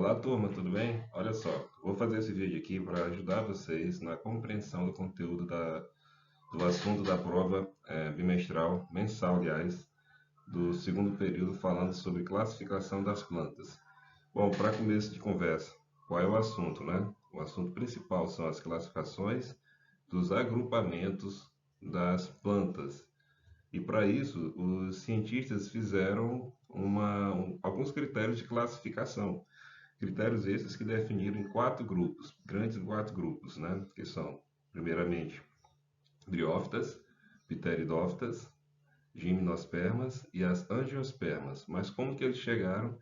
Olá, turma, tudo bem? Olha só, vou fazer esse vídeo aqui para ajudar vocês na compreensão do conteúdo do assunto da prova bimestral, mensal, aliás, do segundo período, falando sobre classificação das plantas. Bom, para começo de conversa, qual é o assunto, né? O assunto principal são as classificações dos agrupamentos das plantas. E para isso, os cientistas fizeram alguns critérios de classificação. Critérios esses que definiram em quatro grupos, grandes quatro grupos, né? Que são, primeiramente, briófitas, pteridófitas, gimnospermas e as angiospermas. Mas como que eles chegaram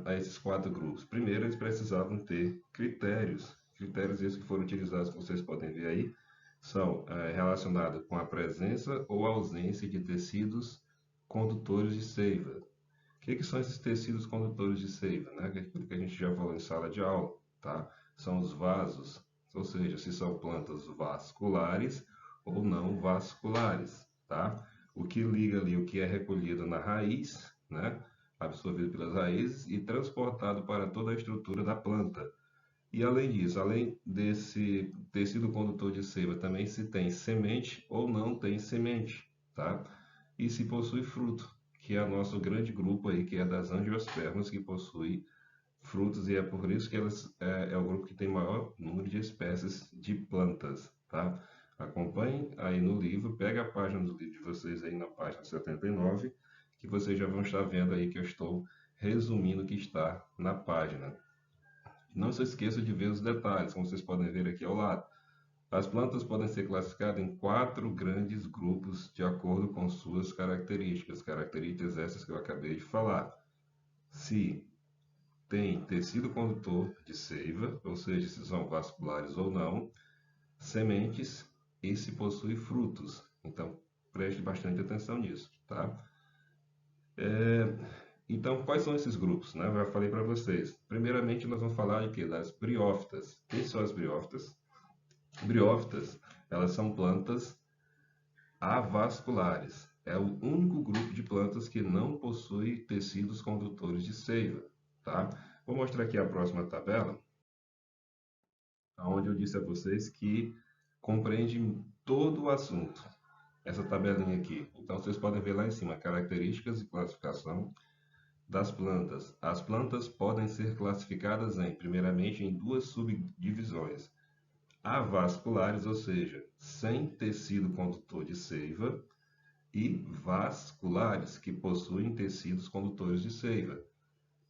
a esses quatro grupos? Primeiro, eles precisavam ter critérios. Critérios esses que foram utilizados, que vocês podem ver aí, são relacionados com a presença ou ausência de tecidos condutores de seiva. O que são esses tecidos condutores de seiva, né? Aquilo que a gente já falou em sala de aula, tá? São os vasos, ou seja, se são plantas vasculares ou não vasculares, tá? O que liga ali, o que é recolhido na raiz, né? Absorvido pelas raízes e transportado para toda a estrutura da planta. E além disso, além desse tecido condutor de seiva, também se tem semente ou não tem semente, tá? E se possui fruto, que é o nosso grande grupo aí, que é das angiospermas, que possui frutos, e é por isso que elas é o grupo que tem maior número de espécies de plantas, tá? Acompanhem aí no livro, pega a página do livro de vocês aí na página 79, que vocês já vão estar vendo aí que eu estou resumindo o que está na página. Não se esqueça de ver os detalhes, como vocês podem ver aqui ao lado. As plantas podem ser classificadas em quatro grandes grupos de acordo com suas características. Características essas que eu acabei de falar. Se tem tecido condutor de seiva, ou seja, se são vasculares ou não, sementes e se possui frutos. Então, preste bastante atenção nisso, tá? Então, quais são esses grupos, né? Eu já falei para vocês. Primeiramente, nós vamos falar de quê? Das briófitas. Quem são as briófitas? Briófitas, elas são plantas avasculares. É o único grupo de plantas que não possui tecidos condutores de seiva, tá? Vou mostrar aqui a próxima tabela, onde eu disse a vocês que compreende todo o assunto. Essa tabelinha aqui. Então, vocês podem ver lá em cima, características e classificação das plantas. As plantas podem ser classificadas primeiramente, em duas subdivisões. Avasculares, ou seja, sem tecido condutor de seiva, e vasculares, que possuem tecidos condutores de seiva.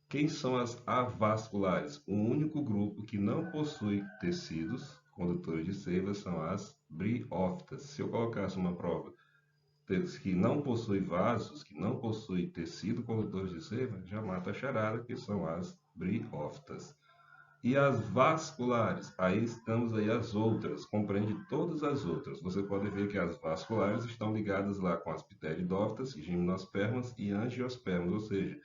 Quem são as avasculares? O único grupo que não possui tecidos condutores de seiva são as briófitas. Se eu colocasse uma prova que não possui vasos, que não possui tecido condutor de seiva, já mata a charada, que são as briófitas. E as vasculares, aí estamos aí as outras, compreende todas as outras. Você pode ver que as vasculares estão ligadas lá com as pteridófitas, gimnospermas e angiospermas, ou seja,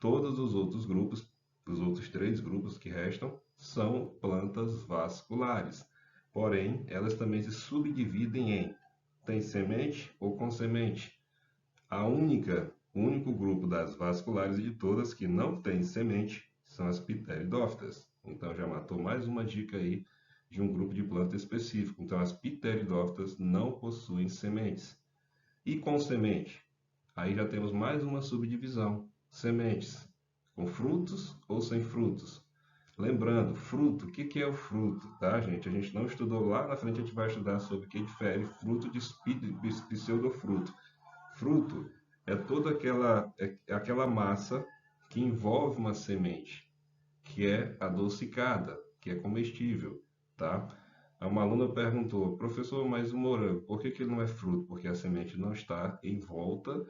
todos os outros grupos, os outros três grupos que restam, são plantas vasculares. Porém, elas também se subdividem em tem semente ou com semente. O único grupo das vasculares de todas que não tem semente são as pteridófitas. Então já matou mais uma dica aí de um grupo de planta específico. Então as pteridófitas não possuem sementes. E com semente? Aí já temos mais uma subdivisão. Sementes com frutos ou sem frutos. Lembrando, fruto, o que é o fruto, tá, gente? A gente não estudou lá na frente, a gente vai estudar sobre o que difere fruto de pseudofruto. Fruto é toda aquela massa que envolve uma semente, que é adocicada, que é comestível, tá? Uma aluna perguntou, professor, mas o morango, por que ele não é fruto? Porque a semente não está em volta,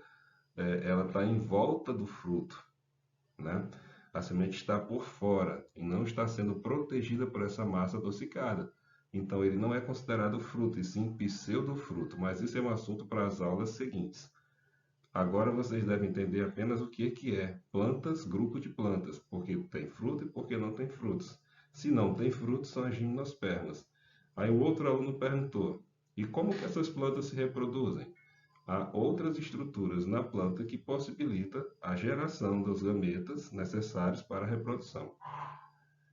ela está em volta do fruto, né? A semente está por fora e não está sendo protegida por essa massa adocicada. Então, ele não é considerado fruto, e sim pseudofruto. Mas isso é um assunto para as aulas seguintes. Agora vocês devem entender apenas o que é plantas, grupo de plantas, porque tem fruto e porque não tem frutos. Se não tem frutos, são as gimnospermas. Aí o outro aluno perguntou, e como que essas plantas se reproduzem? há outras estruturas na planta que possibilitam a geração dos gametas necessários para a reprodução.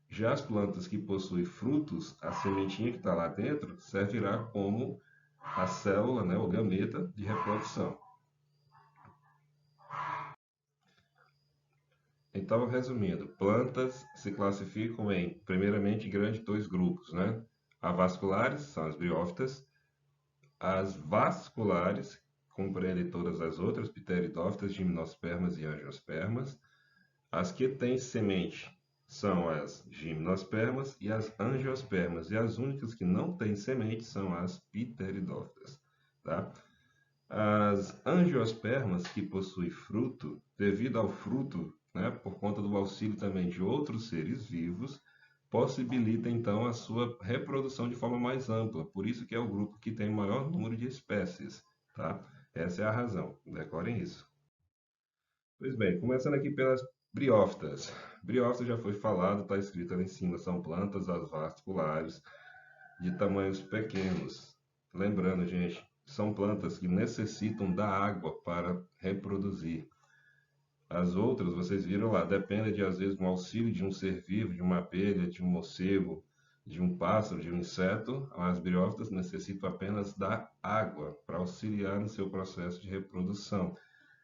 Já as plantas que possuem frutos, a sementinha que está lá dentro servirá como a célula, né, o gameta de reprodução. Então, resumindo, plantas se classificam em, primeiramente, grandes dois grupos, né? Avasculares, são as briófitas, as vasculares, compreendem todas as outras, pteridófitas, gimnospermas e angiospermas. As que têm semente são as gimnospermas e as angiospermas, e as únicas que não têm semente são as pteridófitas, tá? As angiospermas que possuem fruto, devido ao fruto, né, por conta do auxílio também de outros seres vivos, possibilita então a sua reprodução de forma mais ampla. Por isso que é o grupo que tem o maior número de espécies, tá? Essa é a razão, decorem isso. Pois bem, começando aqui pelas briófitas. Briófitas já foi falado, está escrito ali em cima, são plantas avasculares de tamanhos pequenos. Lembrando, gente, são plantas que necessitam da água para reproduzir. As outras, vocês viram lá, dependem de, às vezes, um auxílio de um ser vivo, de uma abelha, de um morcego, de um pássaro, de um inseto. As briófitas necessitam apenas da água para auxiliar no seu processo de reprodução.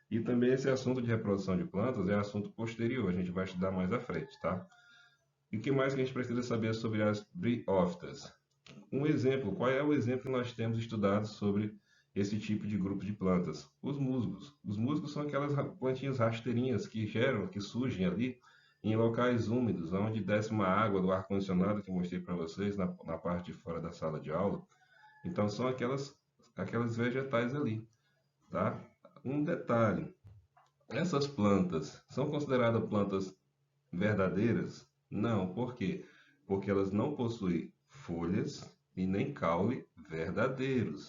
E também esse assunto de reprodução de plantas é assunto posterior, a gente vai estudar mais à frente, tá? E o que mais que a gente precisa saber sobre as briófitas? Um exemplo, qual é o exemplo que nós temos estudado sobre esse tipo de grupo de plantas? Os musgos. Os musgos são aquelas plantinhas rasteirinhas que geram, que surgem ali em locais úmidos, onde desce uma água do ar-condicionado que eu mostrei para vocês na parte de fora da sala de aula. Então são aquelas vegetais ali, tá? Um detalhe, essas plantas são consideradas plantas verdadeiras? Não, por quê? Porque elas não possuem folhas e nem caule verdadeiros.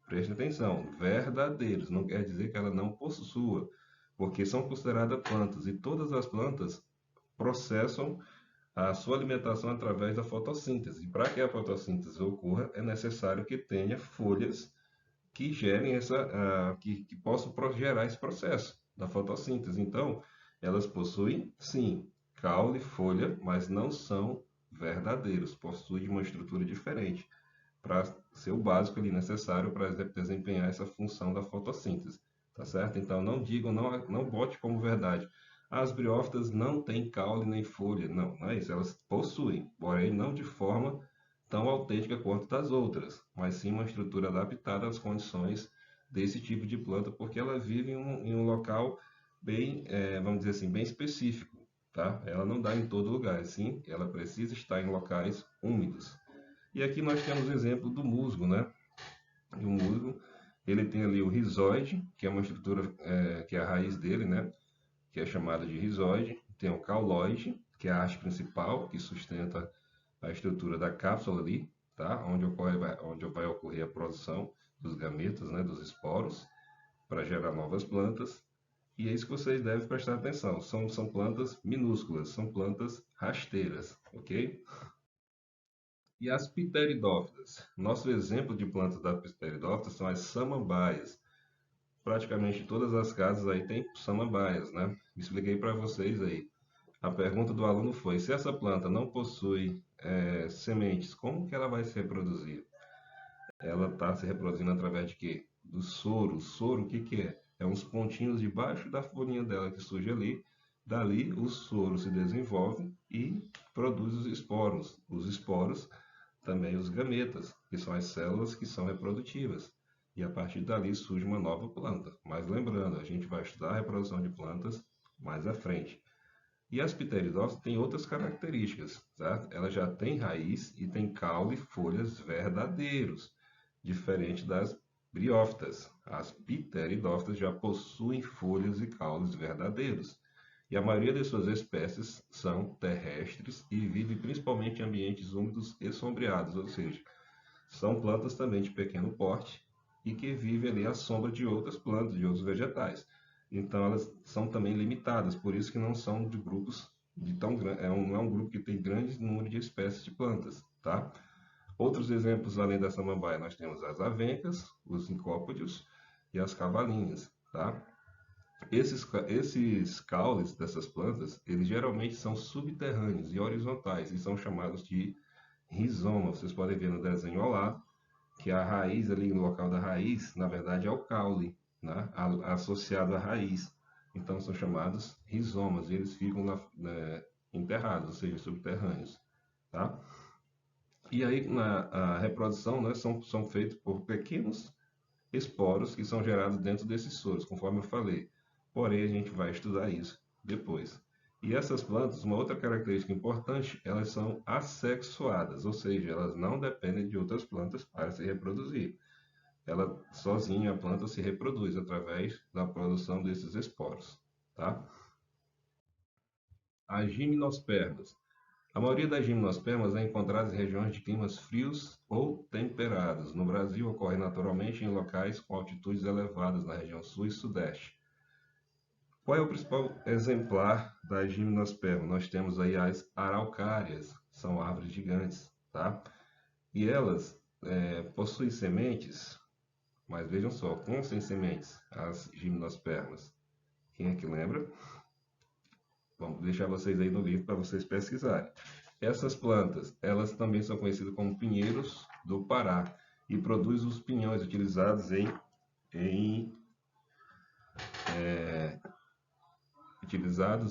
Preste atenção, verdadeiros, não quer dizer que ela não possua, porque são consideradas plantas e todas as plantas processam a sua alimentação através da fotossíntese. E para que a fotossíntese ocorra, é necessário que tenha folhas que gerem que possam gerar esse processo da fotossíntese. Então, elas possuem, sim, caule, folha, mas não são verdadeiros, possuem uma estrutura diferente para ser o básico ali necessário para desempenhar essa função da fotossíntese, tá certo? Então, não digam, não bote como verdade. As briófitas não têm caule nem folha, não é isso, elas possuem, porém não de forma tão autêntica quanto das outras, mas sim uma estrutura adaptada às condições desse tipo de planta, porque ela vive em um local bem, vamos dizer assim, bem específico, tá? Ela não dá em todo lugar, sim, ela precisa estar em locais úmidos. E aqui nós temos o exemplo do musgo, né? E o musgo, ele tem ali o rizoide, que é uma estrutura, que é a raiz dele, né? Que é chamada de rizoide. Tem o cauloide, que é a haste principal, que sustenta a estrutura da cápsula ali, tá? Onde vai ocorrer a produção dos gametas, né? Dos esporos, para gerar novas plantas. E é isso que vocês devem prestar atenção. São plantas minúsculas, são plantas rasteiras, ok? E as pteridófitas? Nosso exemplo de plantas da pteridófitas são as samambaias. Praticamente todas as casas aí tem samambaias, né? Expliquei para vocês aí. A pergunta do aluno foi: se essa planta não possui sementes, como que ela vai se reproduzir? Ela está se reproduzindo através de quê? Do soro. O soro, o que que é? É uns pontinhos debaixo da folhinha dela que surge ali. Dali, o soro se desenvolve e produz os esporos. Os esporos também os gametas, que são as células que são reprodutivas. E a partir dali surge uma nova planta. Mas lembrando, a gente vai estudar a reprodução de plantas mais à frente. E as pteridófitas têm outras características, tá? Ela já tem raiz e tem caule e folhas verdadeiros, diferente das briófitas. As pteridófitas já possuem folhas e caules verdadeiros. E a maioria de suas espécies são terrestres e vivem principalmente em ambientes úmidos e sombreados, ou seja, são plantas também de pequeno porte e que vivem ali à sombra de outras plantas, de outros vegetais. Então elas são também limitadas, por isso que não são de grupos de tão grande, não é um grupo que tem grande número de espécies de plantas, tá? Outros exemplos além da samambaia, nós temos as avencas, os incópodes, e as cavalinhas, tá? Esses caules dessas plantas, eles geralmente são subterrâneos e horizontais e são chamados de rizoma. Vocês podem ver no desenho ao lado que a raiz ali no local da raiz, na verdade, é o caule, né? Associado à raiz. Então são chamados rizomas e eles ficam enterrados, ou seja, subterrâneos, tá? E aí a reprodução, né, são feitos por pequenos esporos que são gerados dentro desses soros, conforme eu falei. Porém, a gente vai estudar isso depois. E essas plantas, uma outra característica importante, elas são assexuadas, ou seja, elas não dependem de outras plantas para se reproduzir. Ela sozinha, a planta se reproduz através da produção desses esporos, tá? As gimnospermas. A maioria das gimnospermas é encontrada em regiões de climas frios ou temperados. No Brasil, ocorre naturalmente em locais com altitudes elevadas na região sul e sudeste. Qual é o principal exemplar da gimnosperma? Nós temos aí as araucárias, são árvores gigantes, tá? E elas possuem sementes, mas vejam só, com ou sem sementes, as gimnospermas. Quem é que lembra? Vamos deixar vocês aí no livro para vocês pesquisarem. Essas plantas, elas também são conhecidas como pinheiros do Pará e produzem os pinhões utilizados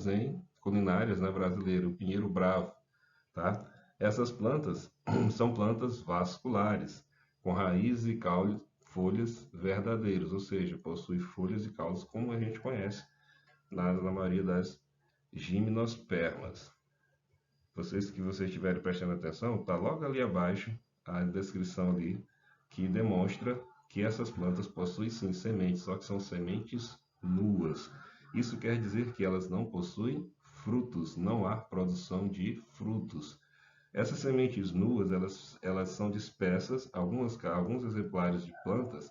em culinárias, né, brasileiras, o pinheiro bravo, tá? Essas plantas são plantas vasculares, com raízes e caules, folhas verdadeiros, ou seja, possuem folhas e caules como a gente conhece na maioria das gimnospermas. Vocês estiverem prestando atenção, está logo ali abaixo a descrição ali que demonstra que essas plantas possuem sim sementes, só que são sementes nuas. Isso quer dizer que elas não possuem frutos, não há produção de frutos. Essas sementes nuas, elas são dispersas, alguns exemplares de plantas,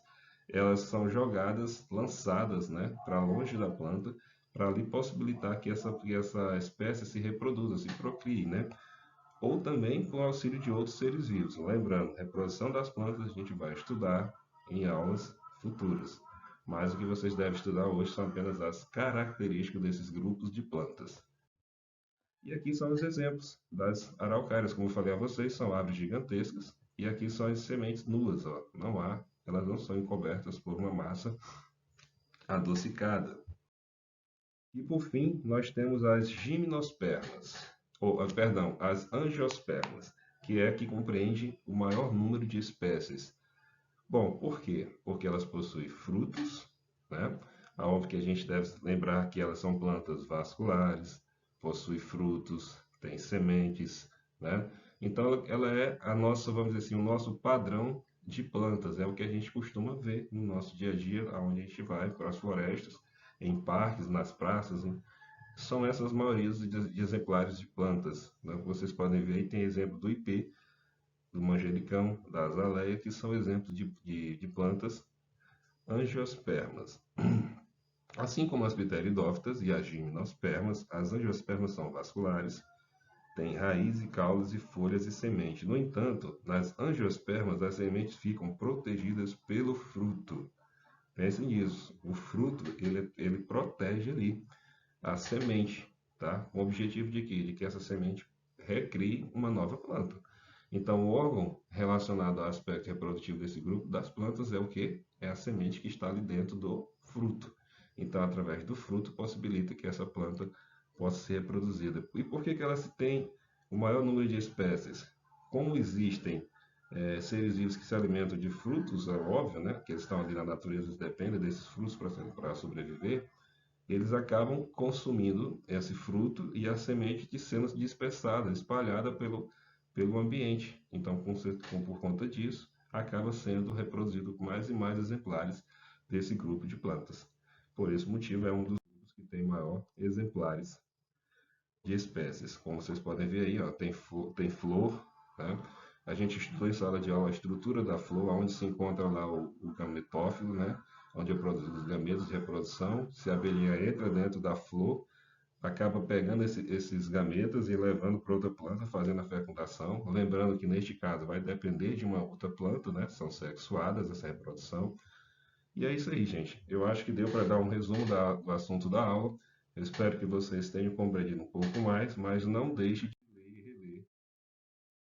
elas são jogadas, lançadas, né, para longe da planta, para ali possibilitar que essa espécie se reproduza, se procrie, né? Ou também com o auxílio de outros seres vivos. Lembrando, reprodução das plantas a gente vai estudar em aulas futuras. Mas o que vocês devem estudar hoje são apenas as características desses grupos de plantas. E aqui são os exemplos das araucárias, como eu falei a vocês, são árvores gigantescas. E aqui são as sementes nuas, ó. Elas não são encobertas por uma massa adocicada. E por fim, nós temos as gimnospermas, perdão, as angiospermas, que compreende o maior número de espécies. Bom, por quê? Porque elas possuem frutos, né? Óbvio que a gente deve lembrar que elas são plantas vasculares, possuem frutos, têm sementes, né? Então, ela é a nossa, vamos dizer assim, o nosso padrão de plantas, é o que a gente costuma ver no nosso dia a dia, aonde a gente vai para as florestas, em parques, nas praças, né? São essas maiorias de exemplares de plantas, né? Vocês podem ver aí, tem exemplo do ipê, do manjericão, da azaleia, que são exemplos de plantas angiospermas. Assim como as pteridófitas e as gimnospermas, as angiospermas são vasculares, têm raiz e caules e folhas e semente. No entanto, nas angiospermas, as sementes ficam protegidas pelo fruto. Pensem nisso, o fruto ele protege ali a semente, tá? Com o objetivo de quê? De que essa semente recrie uma nova planta. Então, o órgão relacionado ao aspecto reprodutivo desse grupo das plantas é o quê? É a semente que está ali dentro do fruto. Então, através do fruto, possibilita que essa planta possa ser reproduzida. E por que ela se tem o maior número de espécies? Como existem seres vivos que se alimentam de frutos, é óbvio, né? Que eles estão ali na natureza, eles dependem desses frutos para sobreviver, eles acabam consumindo esse fruto e a semente sendo dispersada, espalhada pelo ambiente. Então, por conta disso, acaba sendo reproduzido com mais e mais exemplares desse grupo de plantas. Por esse motivo, é um dos grupos que tem maior exemplares de espécies. Como vocês podem ver aí, ó, tem flor, né? A gente estudou em sala de aula a estrutura da flor, onde se encontra lá o gametófilo, né? Onde é produzido os gametos de reprodução. Se a abelhinha entra dentro da flor, acaba pegando esses gametas e levando para outra planta, fazendo a fecundação. Lembrando que neste caso vai depender de uma outra planta, né? São sexuadas essa reprodução. E é isso aí, gente. Eu acho que deu para dar um resumo do assunto da aula. Eu espero que vocês tenham compreendido um pouco mais, mas não deixe de ler e reler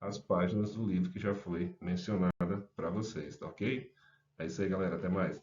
as páginas do livro que já foi mencionada para vocês, tá ok? É isso aí, galera. Até mais.